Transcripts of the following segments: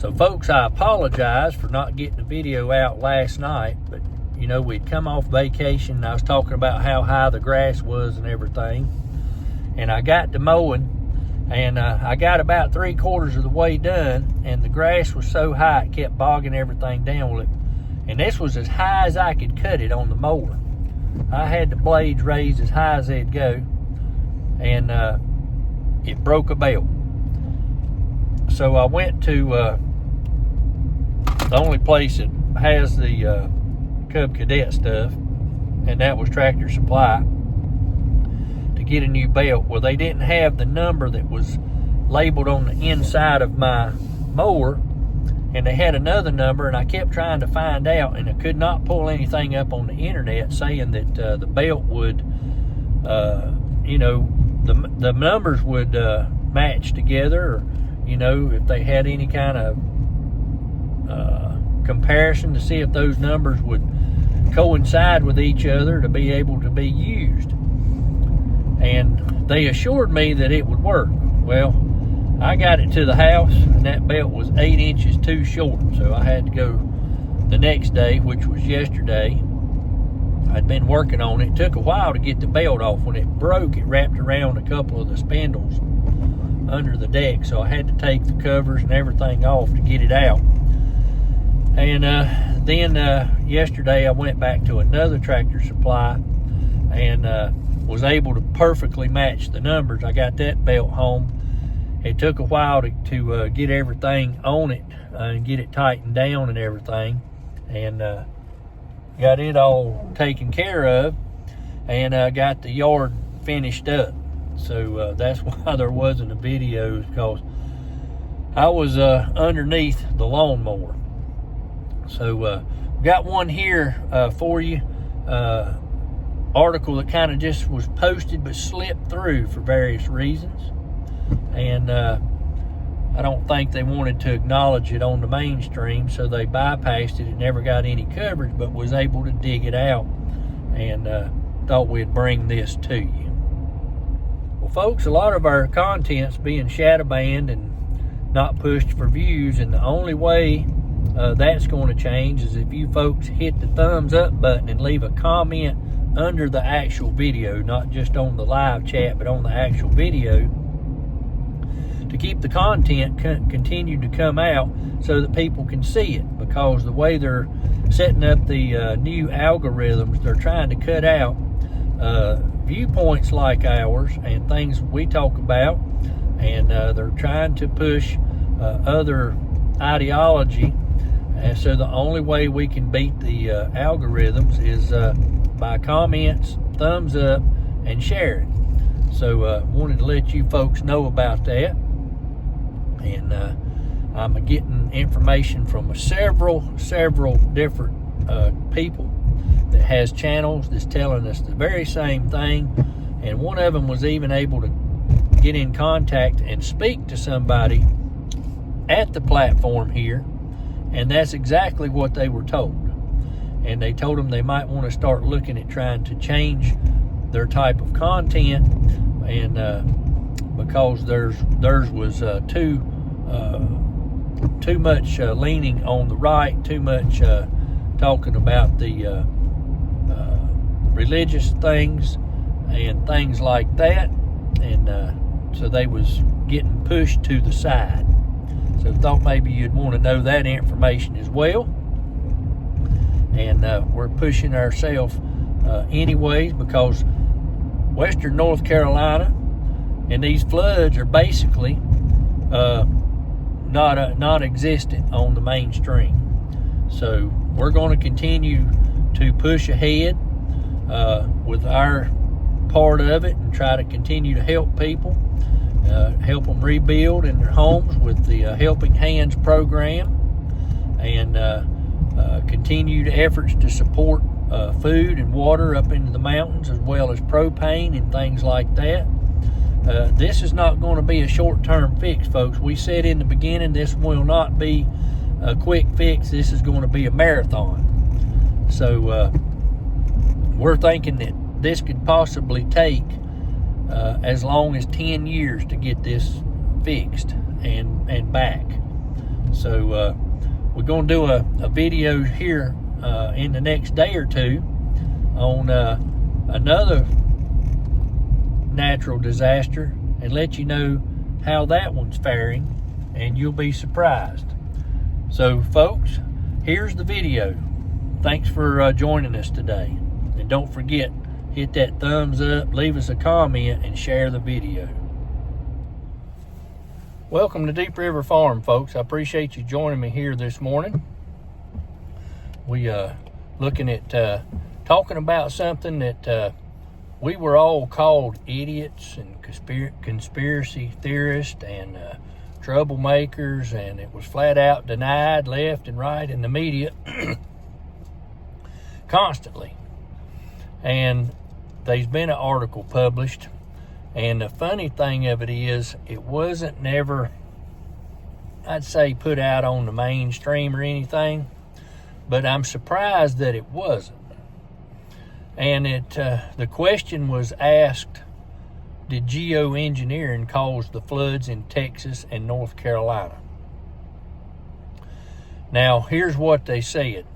So folks, I apologize for not getting the video out last night, but you know, we'd come off vacation and I was talking about how high the grass was and everything. And I got to mowing and I got about 3/4 of the way done, and the grass was so high it kept bogging everything down with it. And this was as high as I could cut it on the mower. I had the blades raised as high as they'd go, and it broke a belt. So I went to the only place that has the Cub Cadet stuff, and that was Tractor Supply, to get a new belt. Well, they didn't have the number that was labeled on the inside of my mower, and they had another number, and I kept trying to find out, and I could not pull anything up on the internet saying that the belt would, you know, the numbers would match together, or, you know, if they had any kind of comparison to see if those numbers would coincide with each other to be able to be used. And they assured me that it would work. Well, I got it to the house, and that belt was 8 inches too short, so I had to go the next day, which was yesterday. I'd been working on it. It took a while to get the belt off. When it broke, it wrapped around a couple of the spindles under the deck, so I had to take the covers and everything off to get it out. And then yesterday I went back to another Tractor Supply and was able to perfectly match the numbers. I got that belt home. It took a while to get everything on it and get it tightened down and everything, and got it all taken care of, and got the yard finished up. So that's why there wasn't a video, because I was underneath the lawnmower. So got one here for you, article that kind of just was posted but slipped through for various reasons, and I don't think they wanted to acknowledge it on the mainstream, so they bypassed it and never got any coverage, but was able to dig it out, and thought we'd bring this to you. Well, folks, a lot of our content's being shadow banned and not pushed for views, and the only way that's going to change is if you folks hit the thumbs up button and leave a comment under the actual video, not just on the live chat, but on the actual video, to keep the content continue to come out so that people can see it. Because the way they're setting up the new algorithms, they're trying to cut out viewpoints like ours and things we talk about, and they're trying to push other ideology. And so the only way we can beat the algorithms is by comments, thumbs up, and sharing. So wanted to let you folks know about that. And I'm getting information from several different people that has channels that's telling us the very same thing. And one of them was even able to get in contact and speak to somebody at the platform here, and that's exactly what they were told. And they told them they might want to start looking at trying to change their type of content, and because theirs was too much leaning on the right, too much talking about the religious things and things like that, and so they was getting pushed to the side. So thought maybe you'd want to know that information as well. And we're pushing ourselves anyways, because Western North Carolina and these floods are basically not existent on the mainstream. So we're going to continue to push ahead with our part of it and try to continue to help people, help them rebuild in their homes with the Helping Hands program, and continued efforts to support food and water up into the mountains, as well as propane and things like that. This is not going to be a short-term fix, folks. We said in the beginning this will not be a quick fix. This is going to be a marathon. So we're thinking that this could possibly take as long as 10 years to get this fixed and back. So we're going to do a video here in the next day or two on another natural disaster and let you know how that one's faring, and you'll be surprised. So folks, here's the video. Thanks for joining us today, and don't forget, hit that thumbs up, leave us a comment, and share the video. Welcome to Deep River Farm, folks. I appreciate you joining me here this morning. We looking at talking about something that we were all called idiots and conspiracy theorists and troublemakers, and it was flat out denied left and right in the media constantly. And there's been an article published, and the funny thing of it is, it wasn't never, I'd say, put out on the mainstream or anything, but I'm surprised that it wasn't. And the question was asked, did geoengineering cause the floods in Texas and North Carolina? Now, here's what they said.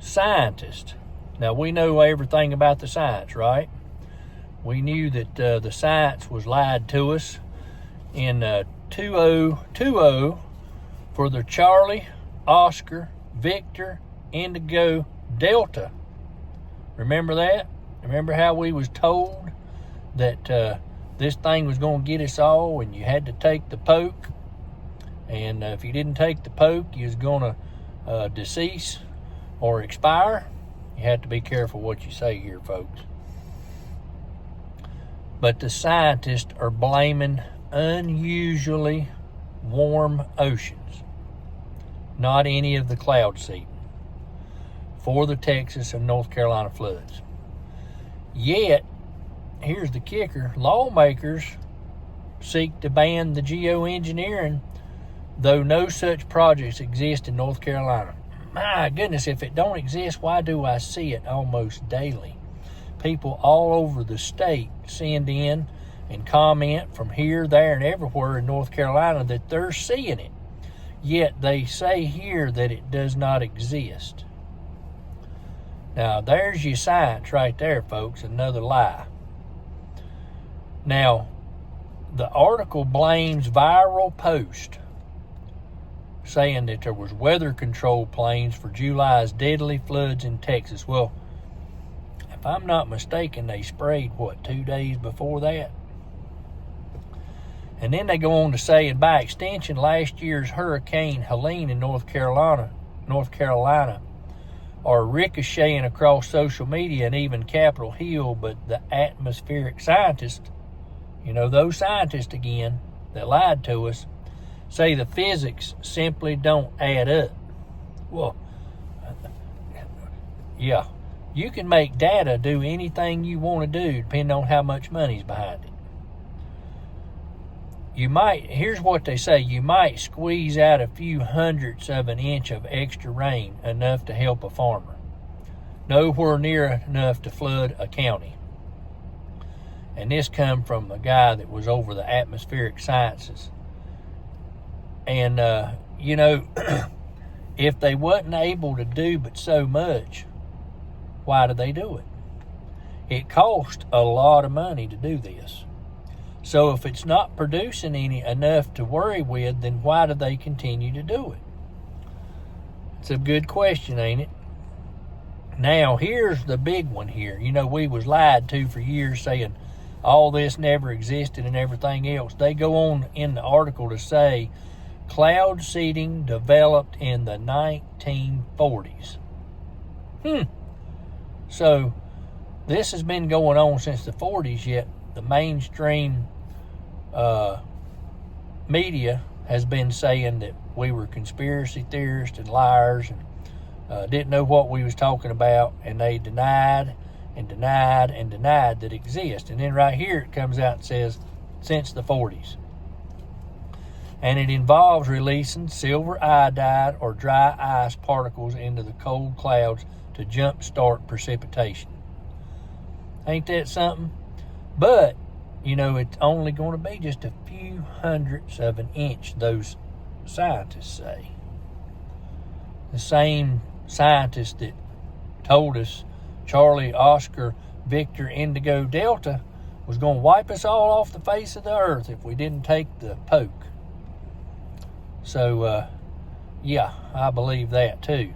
Scientists. Now, we know everything about the science, right? We knew that the science was lied to us in 2020 for the Charlie, Oscar, Victor, Indigo, Delta. Remember that? Remember how we was told that this thing was going to get us all, and you had to take the poke, and if you didn't take the poke, you was going to decease or expire? You have to be careful what you say here, folks. But the scientists are blaming unusually warm oceans, not any of the cloud seeding, for the Texas and North Carolina floods. Yet, here's the kicker, lawmakers seek to ban the geoengineering, though no such projects exist in North Carolina. My goodness, if it don't exist, why do I see it almost daily? People all over the state send in and comment from here, there, and everywhere in North Carolina that they're seeing it. Yet they say here that it does not exist. Now, there's your science right there, folks, another lie. Now, the article blames viral post, saying that there was weather control planes for July's deadly floods in Texas. Well, if I'm not mistaken, they sprayed, 2 days before that? And then they go on to say, and by extension, last year's Hurricane Helene in North Carolina, are ricocheting across social media and even Capitol Hill, but the atmospheric scientists, those scientists again that lied to us, say the physics simply don't add up. Well, yeah, you can make data do anything you want to do depending on how much money's behind it. Here's what they say, you might squeeze out a few hundredths of an inch of extra rain, enough to help a farmer. Nowhere near enough to flood a county. And this come from a guy that was over the atmospheric sciences. And, if they wasn't able to do but so much, why did they do it? It cost a lot of money to do this. So if it's not producing enough to worry with, then why do they continue to do it? It's a good question, ain't it? Now, here's the big one here. We was lied to for years saying all this never existed and everything else. They go on in the article to say cloud seeding developed in the 1940s. So this has been going on since the 40s, yet the mainstream media has been saying that we were conspiracy theorists and liars and didn't know what we was talking about, and they denied and denied and denied that it exists. And then right here it comes out and says since the 40s. And it involves releasing silver iodide or dry ice particles into the cold clouds to jumpstart precipitation. Ain't that something? But, it's only going to be just a few hundredths of an inch, those scientists say. The same scientists that told us Charlie Oscar Victor Indigo Delta was going to wipe us all off the face of the earth if we didn't take the poke. So, yeah, I believe that too.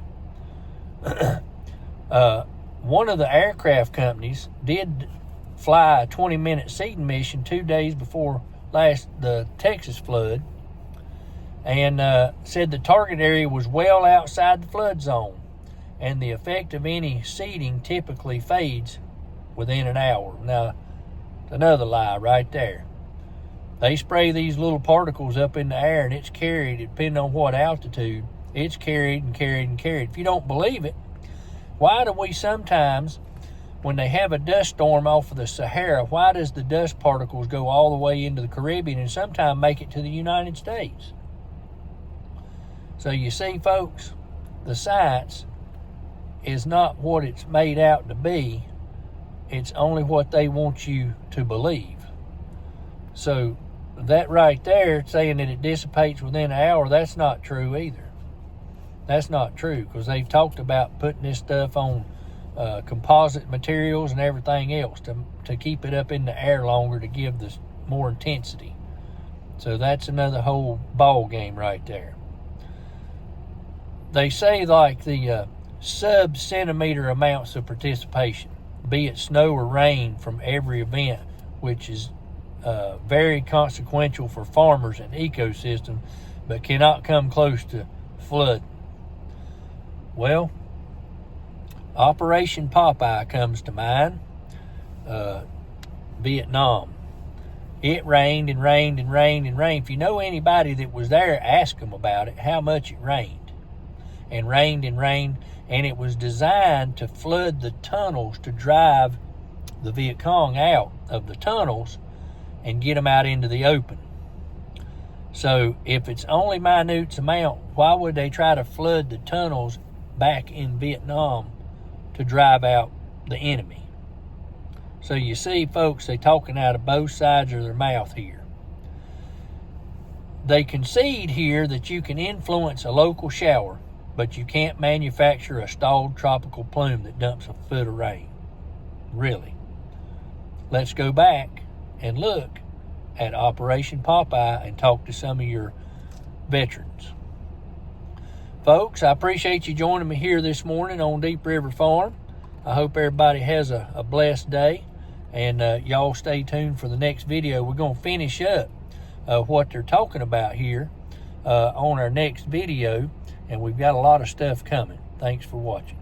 One of the aircraft companies did fly a 20-minute seeding mission 2 days before the Texas flood, and said the target area was well outside the flood zone, and the effect of any seeding typically fades within an hour. Now, another lie right there. They spray these little particles up in the air, and it's carried, depending on what altitude, it's carried and carried and carried. If you don't believe it, why do we sometimes, when they have a dust storm off of the Sahara, why does the dust particles go all the way into the Caribbean and sometimes make it to the United States? So you see, folks, the science is not what it's made out to be. It's only what they want you to believe. So that right there, saying that it dissipates within an hour, that's not true either. That's not true, because they've talked about putting this stuff on composite materials and everything else to keep it up in the air longer, to give this more intensity. So that's another whole ball game right there. They say like the sub-centimeter amounts of participation, be it snow or rain, from every event, which is very consequential for farmers and ecosystems, but cannot come close to flood. Well, Operation Popeye comes to mind. Vietnam. It rained and rained and rained and rained. If you know anybody that was there, ask them about it, how much it rained. And rained and rained, and it was designed to flood the tunnels to drive the Viet Cong out of the tunnels and get them out into the open. So if it's only minute amount, why would they try to flood the tunnels back in Vietnam to drive out the enemy? So you see, folks, they're talking out of both sides of their mouth here. They concede here that you can influence a local shower, but you can't manufacture a stalled tropical plume that dumps a foot of rain. Really. Let's go back and look at Operation Popeye and talk to some of your veterans. Folks, I appreciate you joining me here this morning on Deep River Farm. I hope everybody has a blessed day, and y'all stay tuned for the next video. We're going to finish up what they're talking about here on our next video, and we've got a lot of stuff coming. Thanks for watching.